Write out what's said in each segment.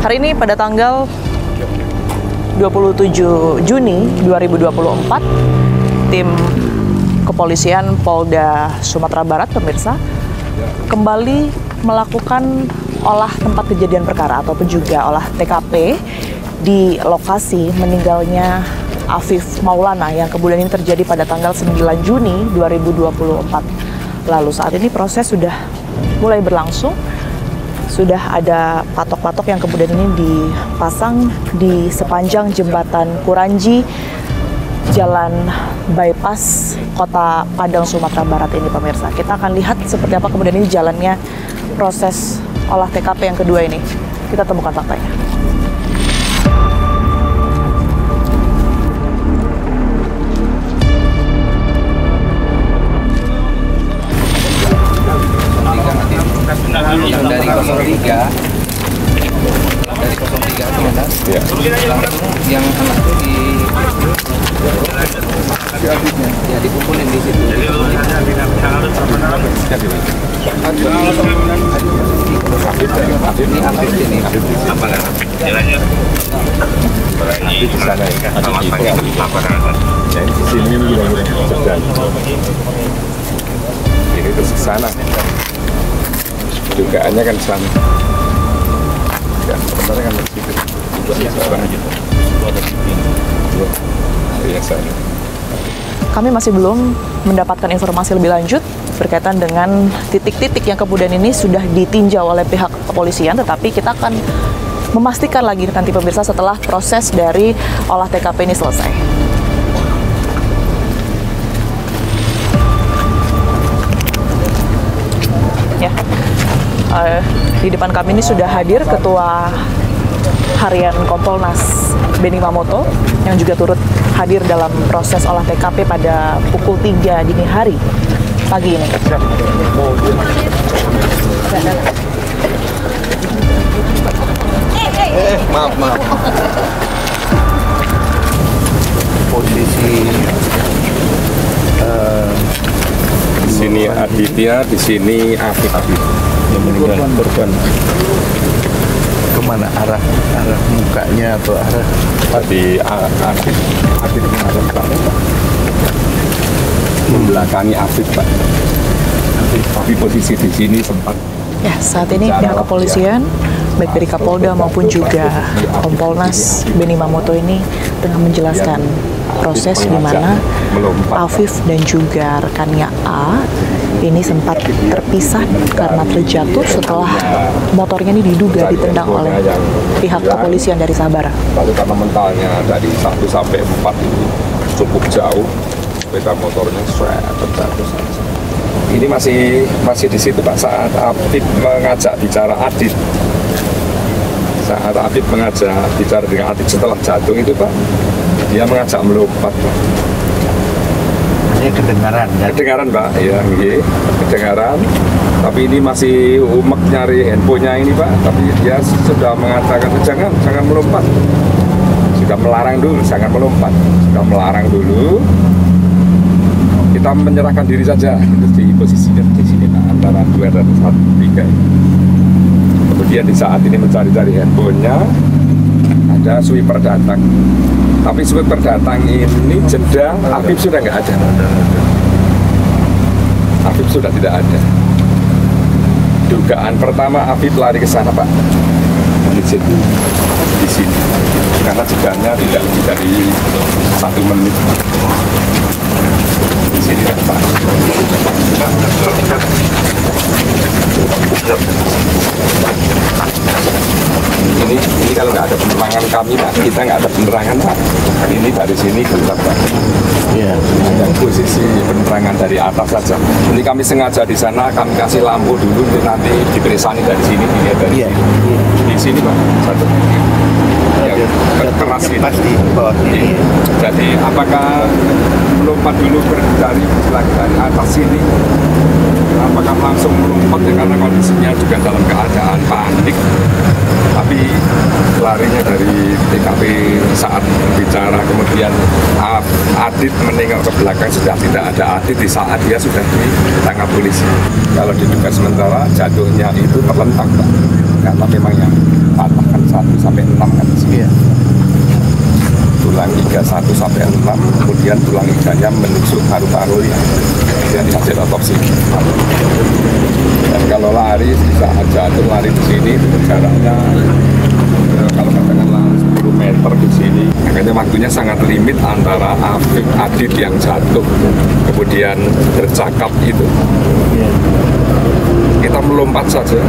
Hari ini pada tanggal 27 Juni 2024, tim kepolisian Polda Sumatera Barat, pemirsa, kembali melakukan olah tempat kejadian perkara ataupun juga olah TKP di lokasi meninggalnya Afif Maulana yang kemudian ini terjadi pada tanggal 9 Juni 2024 lalu. Saat ini proses sudah mulai berlangsung. Sudah ada patok-patok yang kemudian ini dipasang di sepanjang jembatan Kuranji, Jalan Bypass Kota Padang, Sumatera Barat ini, pemirsa. Kita akan lihat seperti apa kemudian ini jalannya proses olah TKP yang kedua ini. Kita temukan faktanya. Yang dari 03 gimana? Ya. Langsung yang anak itu ya dipukulin di situ. Ini Afif ini. Apa namanya? Jalannya. Di sana ya. Ya, di sini sedang. Ini terus ke sana. Dugaannya kan sana. Ya, sebenarnya kan begitu. Kami masih belum mendapatkan informasi lebih lanjut berkaitan dengan titik-titik yang kemudian ini sudah ditinjau oleh pihak kepolisian, tetapi kita akan memastikan lagi nanti, pemirsa, setelah proses dari olah TKP ini selesai. Ya. Di depan kami ini sudah hadir Ketua Harian Kompolnas Benny Mamoto yang juga turut hadir dalam proses olah TKP pada pukul 3 dini hari pagi ini. Maaf. Posisi di sini Aditya, di sini Afif yang meninggal, korban. Kemana arah mukanya atau arah? Tadi Afif mengarah Pak, membelakangi Afif, Pak. Tapi posisi di sini sempat. Ya, saat ini pihak kepolisian, baik dari Kapolda maupun juga Kompolnas Benny Mamoto ini tengah menjelaskan proses di mana Afif dan juga rekannya A ini sempat terpisah karena terjatuh setelah motornya ini diduga ditendang oleh pihak kepolisian dari Sabara. Lalu karena mentalnya dari 1 sampai 4 itu cukup jauh, sepeda motornya terjatuh. Ini masih di situ, Pak, saat Afif mengajak bicara Adit. Saat Afif mengajak bicara dengan Adit setelah jatuh itu, Pak, dia mengajak melompat, Pak. Ini kedengaran, ya? Kedengaran, Pak, ya, kedengaran. Tapi ini masih umek nyari handphonenya ini, Pak. Tapi dia sudah mengatakan jangan melompat. Sudah melarang dulu, jangan melompat. Sudah melarang dulu. Kita menyerahkan diri saja, itu diposisikan di sini, Pak, antara 2 dan 3. Kemudian di saat ini mencari-cari handphonenya, ada sweeper datang. Tapi sweeper datang ini jeda, Afif sudah nggak ada. Afif sudah tidak ada. Dugaan pertama Afif lari ke sana, Pak. Di sini. Karena jedanya tidak lebih dari 1 menit. Di sini, Pak. Ini kalau nggak ada penerangan kami, Pak, kita nggak ada penerangan, Pak. Ini dari sini gelap, Pak. Iya. Dan posisi penerangan dari atas saja. Ini kami sengaja di sana kami kasih lampu dulu, nanti diperisani dari sini, dilihat dari sini. Di sini, Pak, satu. Yang keras ini. Pasti bawah ini. Jadi apakah melompat dulu dari atas sini? Apakah langsung melompat ya, karena kondisinya juga dalam keadaan panik. Tapi larinya dari TKP saat bicara, kemudian Adit menengok ke belakang, sudah tidak ada Adit di saat dia sudah ditangkap polisi. Kalau diduga sementara jatuhnya itu terlentang, Pak, karena memang yang patah kan 1 sampai 6 kan. Iya. Tulang iga 1 sampai 6, kemudian tulang iganya menusuk paru-paru yang hasil otopsi. Dan kalau lari bisa aja tuh lari di sini itu jaraknya kalau katakanlah 10 meter di sini, makanya waktunya sangat limit antara Afif Adit yang jatuh kemudian tercakap itu. Kita melompat saja,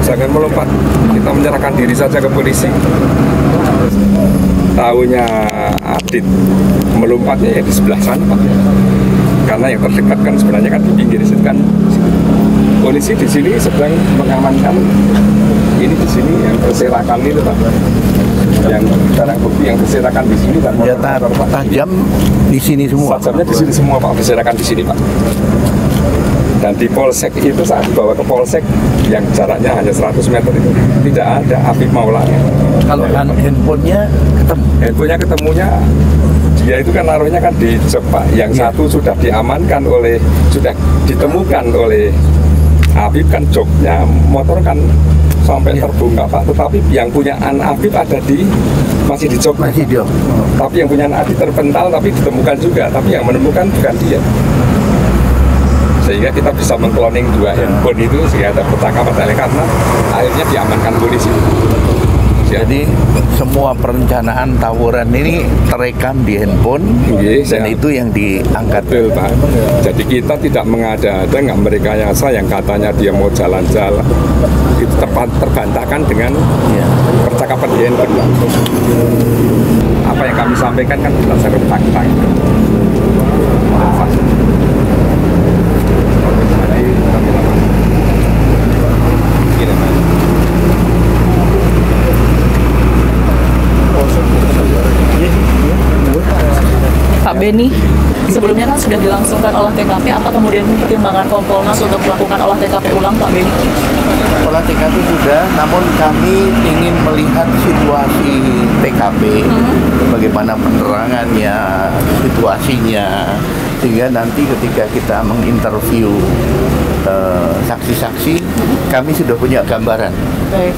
jangan melompat, kita menyerahkan diri saja ke polisi. Tahunya Adit melompatnya ya di sebelah sana Pak, karena yang terdekat kan sebenarnya kan di pinggir situ kan. Polisi di sini sedang mengamankan ini di sini yang berserakan itu Pak, yang barang bukti yang berserakan di sini dan Senjata tajam di sini semua. tajamnya di sini semua Pak, berserakan di sini Pak. Dan di polsek itu saat dibawa ke polsek yang jaraknya hanya 100 meter itu tidak ada Afif Maulana. Kalau handphonenya ketemu. Handphonenya ketemunya dia itu kan naruhnya kan di jok Pak. Yang satu sudah diamankan oleh, sudah ditemukan oleh Afif kan joknya, motor kan sampai terbongkar Pak. Tetapi yang punya Afif ada di masih di jok. Masih dia. Tapi yang punya Afif terpental tapi ditemukan juga. Tapi yang menemukan bukan dia. Sehingga kita bisa mengkloning 2 handphone itu sehingga ada percakapan karena akhirnya diamankan polisi. Jadi semua perencanaan tawuran ini terekam di handphone, dan itu yang diangkat. Betul Pak. Jadi kita tidak mengada-ada, nggak merekayasa yang katanya dia mau jalan-jalan. Itu terbantahkan dengan percakapan di handphone. Apa yang kami sampaikan kan berdasarkan fakta. Pak Beni, sebelumnya kan sudah dilangsungkan olah TKP, apa kemudian pertimbangan Kompolnas untuk melakukan olah TKP ulang Pak Beni? Olah TKP sudah, namun kami ingin melihat situasi TKP, bagaimana penerangannya, situasinya, sehingga nanti ketika kita menginterview saksi-saksi, kami sudah punya gambaran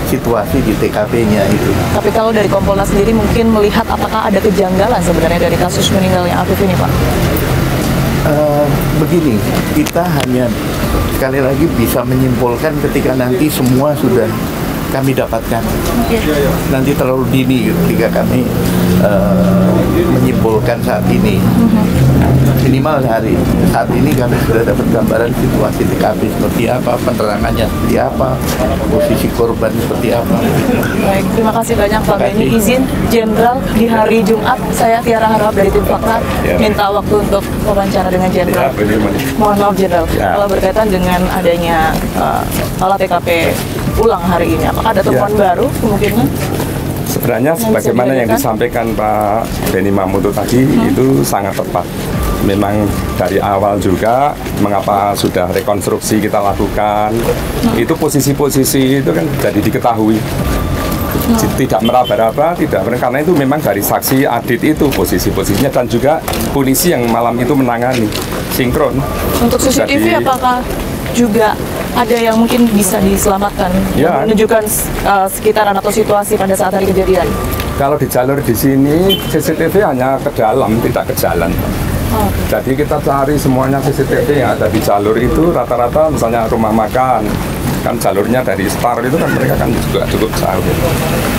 situasi di TKP-nya itu. Tapi kalau dari Kompolnas sendiri mungkin melihat apakah ada kejanggalan sebenarnya dari kasus meninggalnya Afif ini Pak? Begini, kita hanya sekali lagi bisa menyimpulkan ketika nanti semua sudah kami dapatkan. Nanti terlalu dini ketika kami menyimpulkan saat ini. Minimal saat ini kami sudah dapat gambaran situasi TKP seperti apa, penerangannya seperti apa, posisi korban seperti apa. Baik, terima kasih banyak Pak Beni. Izin Jenderal, di hari Jumat saya Tiara Harap dari tim Fakta minta waktu untuk wawancara dengan Jenderal. Mohon maaf Jenderal, kalau berkaitan dengan adanya olah TKP ulang hari ini, apakah ada temuan baru kemungkinan? Sebenarnya sebagaimana yang disampaikan Pak Beni Mamuto tadi itu sangat tepat. Memang dari awal juga mengapa sudah rekonstruksi kita lakukan, itu posisi-posisi itu kan jadi diketahui. Tidak meraba-raba, karena itu memang dari saksi Adit itu posisi-posisinya, dan juga polisi yang malam itu menangani sinkron. Untuk CCTV apakah juga ada yang mungkin bisa diselamatkan, menunjukkan sekitaran atau situasi pada saat hari kejadian? Kalau di jalur di sini CCTV hanya ke dalam, tidak ke jalan. Jadi kita cari semuanya CCTV yang ada di jalur itu rata-rata misalnya rumah makan, kan jalurnya dari Star itu kan mereka kan juga cukup jauh.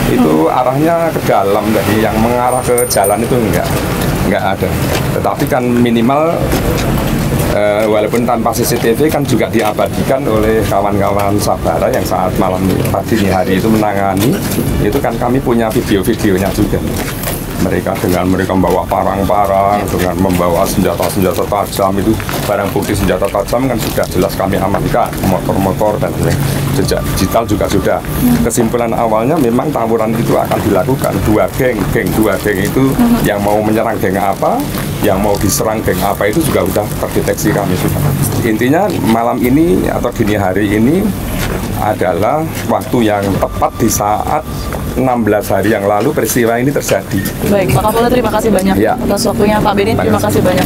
Itu arahnya ke dalam, jadi yang mengarah ke jalan itu enggak ada. Tetapi kan minimal walaupun tanpa CCTV kan juga diabadikan oleh kawan-kawan Sabara yang saat malam pagi hari itu menangani, itu kan kami punya video-videonya juga. Mereka membawa parang-parang, dengan membawa senjata-senjata tajam, itu barang bukti senjata tajam kan sudah jelas kami amankan, motor-motor dan jejak digital juga sudah. Kesimpulan awalnya memang tawuran itu akan dilakukan dua geng itu yang mau menyerang geng apa, yang mau diserang geng apa itu juga sudah terdeteksi kami sudah. Intinya malam ini atau dini hari ini adalah waktu yang tepat di saat 16 hari yang lalu peristiwa ini terjadi. Baik, Pak Kapolda terima kasih banyak atas waktunya. Pak Beni terima kasih banyak.